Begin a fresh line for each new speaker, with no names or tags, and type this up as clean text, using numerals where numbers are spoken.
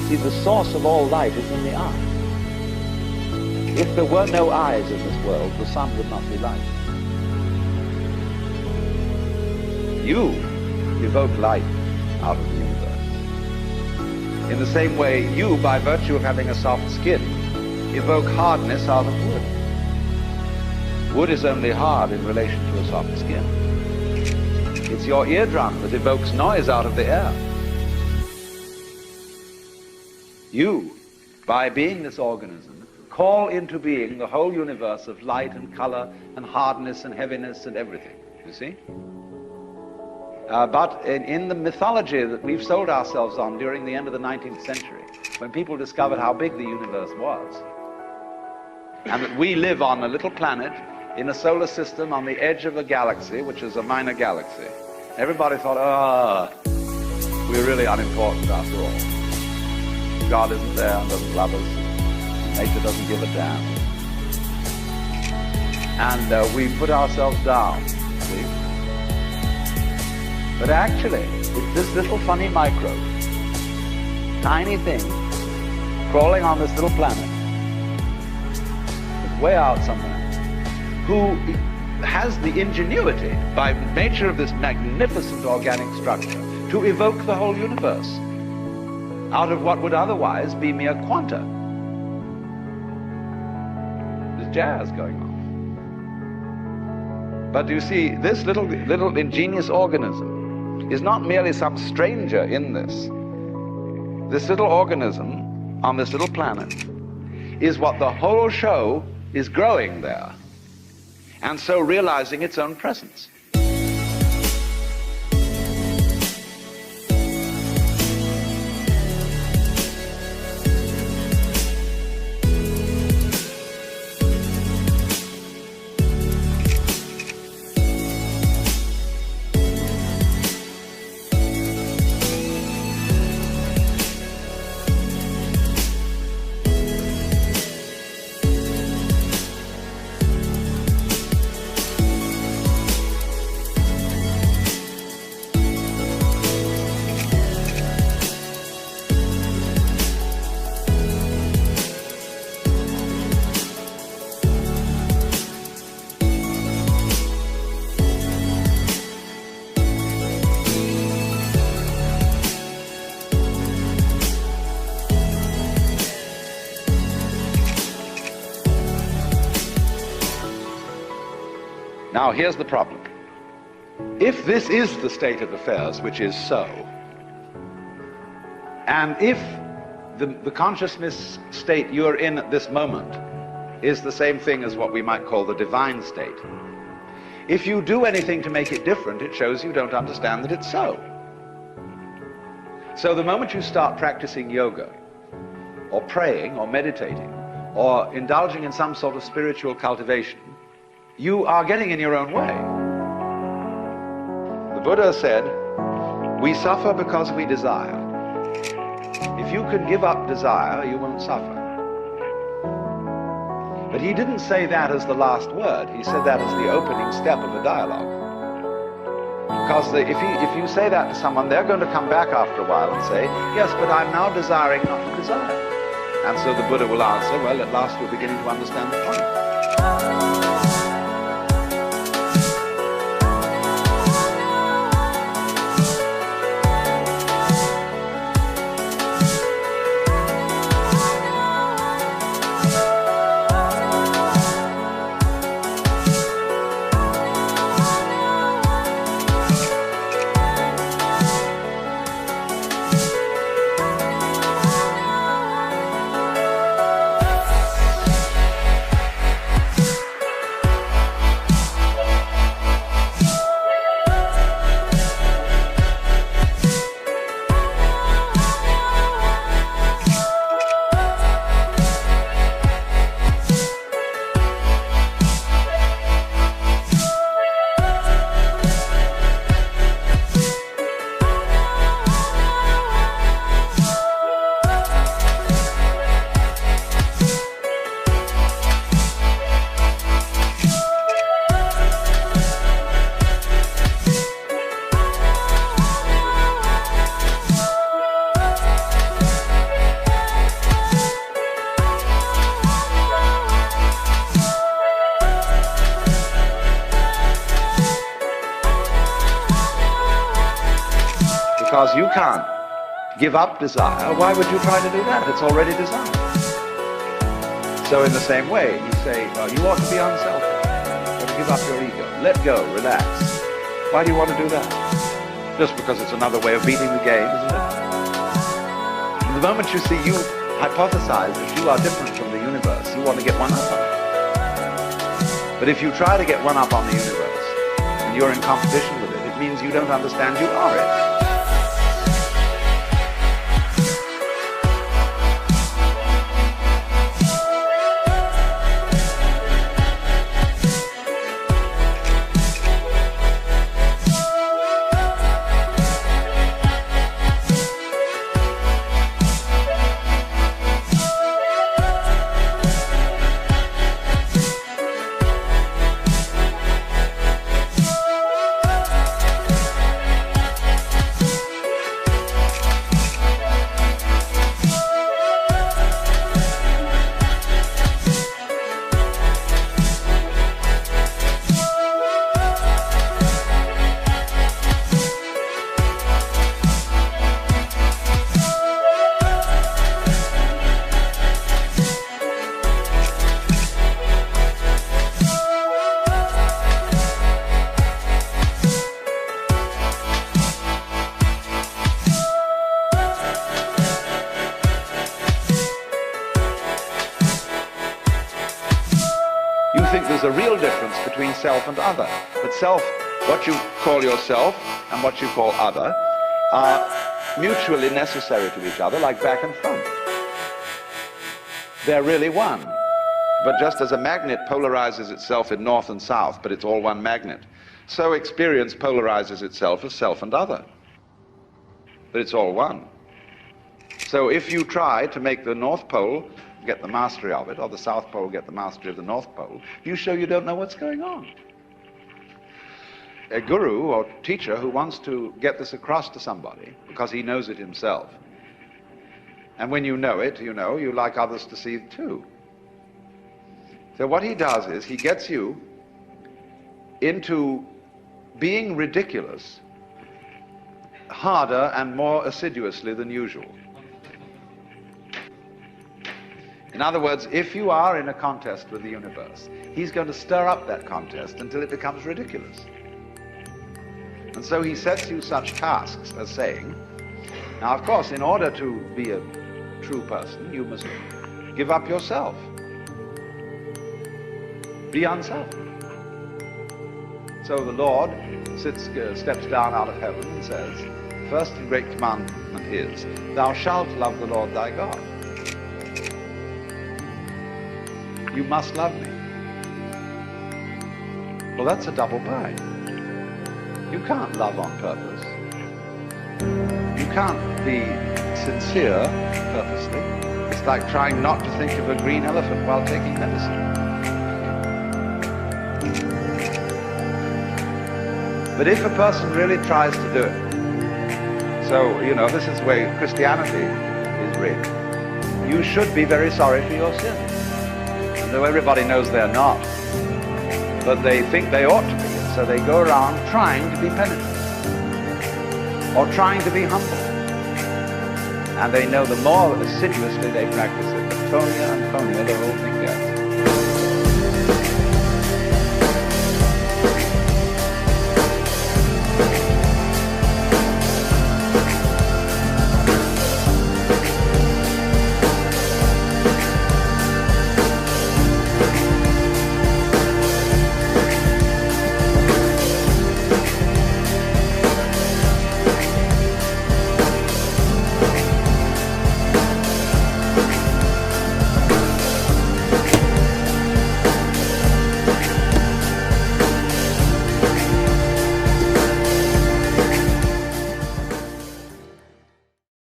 See, the source of all light is in the eye. If there were no eyes in this world, the sun would not be light. You evoke light out of the universe. In the same way, you, by virtue of having a soft skin, evoke hardness out of wood. Wood is only hard in relation to a soft skin. It's your eardrum that evokes noise out of the air. You, by being this organism, call into being the whole universe of light and color and hardness and heaviness and everything, you see? But in the mythology that we've sold ourselves on during the end of the 19th century, when people discovered how big the universe was, and that we live on a little planet in a solar system on the edge of a galaxy, which is a minor galaxy, everybody thought, we're really unimportant after all. God isn't there and doesn't love us. Nature doesn't give a damn. And we put ourselves down, see? But actually, it's this little funny microbe, tiny thing, crawling on this little planet, it's way out somewhere, who has the ingenuity, by nature of this magnificent organic structure, to evoke the whole universe out of what would otherwise be mere quanta. There's jazz going on. But you see, this little ingenious organism is not merely some stranger in this. This little organism on this little planet is what the whole show is growing there, and so realizing its own presence. Now, here's the problem. If this is the state of affairs, which is so, and if the consciousness state you're in at this moment is the same thing as what we might call the divine state, if you do anything to make it different, it shows you don't understand that it's so. So the moment you start practicing yoga, or praying, or meditating, or indulging in some sort of spiritual cultivation, you are getting in your own way. The Buddha said, we suffer because we desire. If you can give up desire, you won't suffer. But he didn't say that as the last word. He said that as the opening step of a dialogue. Because if you say that to someone, they're going to come back after a while and say, yes, but I'm now desiring not to desire. And so the Buddha will answer, well, at last you're beginning to understand the point. Because you can't give up desire, why would you try to do that? It's already desire. So in the same way, you say, well, you ought to be unselfish. You ought to give up your ego. Let go, relax. Why do you want to do that? Just because it's another way of beating the game, isn't it? The moment you see, you hypothesize that you are different from the universe, you want to get one up on it. But if you try to get one up on the universe, and you're in competition with it, it means you don't understand you are it. You think there's a real difference between self and other. But self, what you call yourself and what you call other, are mutually necessary to each other, like back and front. They're really one. But just as a magnet polarizes itself in north and south, but it's all one magnet, so experience polarizes itself as self and other. But it's all one. So if you try to make the North Pole get the mastery of it, or the South Pole get the mastery of the North Pole, you show you don't know what's going on. A guru or teacher who wants to get this across to somebody because he knows it himself, and when you know it, you know, you like others to see it too. So what he does is he gets you into being ridiculous harder and more assiduously than usual. In other words, if you are in a contest with the universe, he's going to stir up that contest until it becomes ridiculous. And so he sets you such tasks as saying, now of course, in order to be a true person, you must give up yourself. Be unselfish. So the Lord steps down out of heaven and says, the first and great commandment is, thou shalt love the Lord thy God. You must love me. Well, that's a double bind. You can't love on purpose. You can't be sincere purposely. It's like trying not to think of a green elephant while taking medicine. But if a person really tries to do it, so, you know, this is the way Christianity is written. you should be very sorry for your sins. And though everybody knows they're not, but they think they ought to be, and so they go around trying to be penitent or trying to be humble. And they know the more assiduously they practice it, the phonier and phonier the whole thing gets.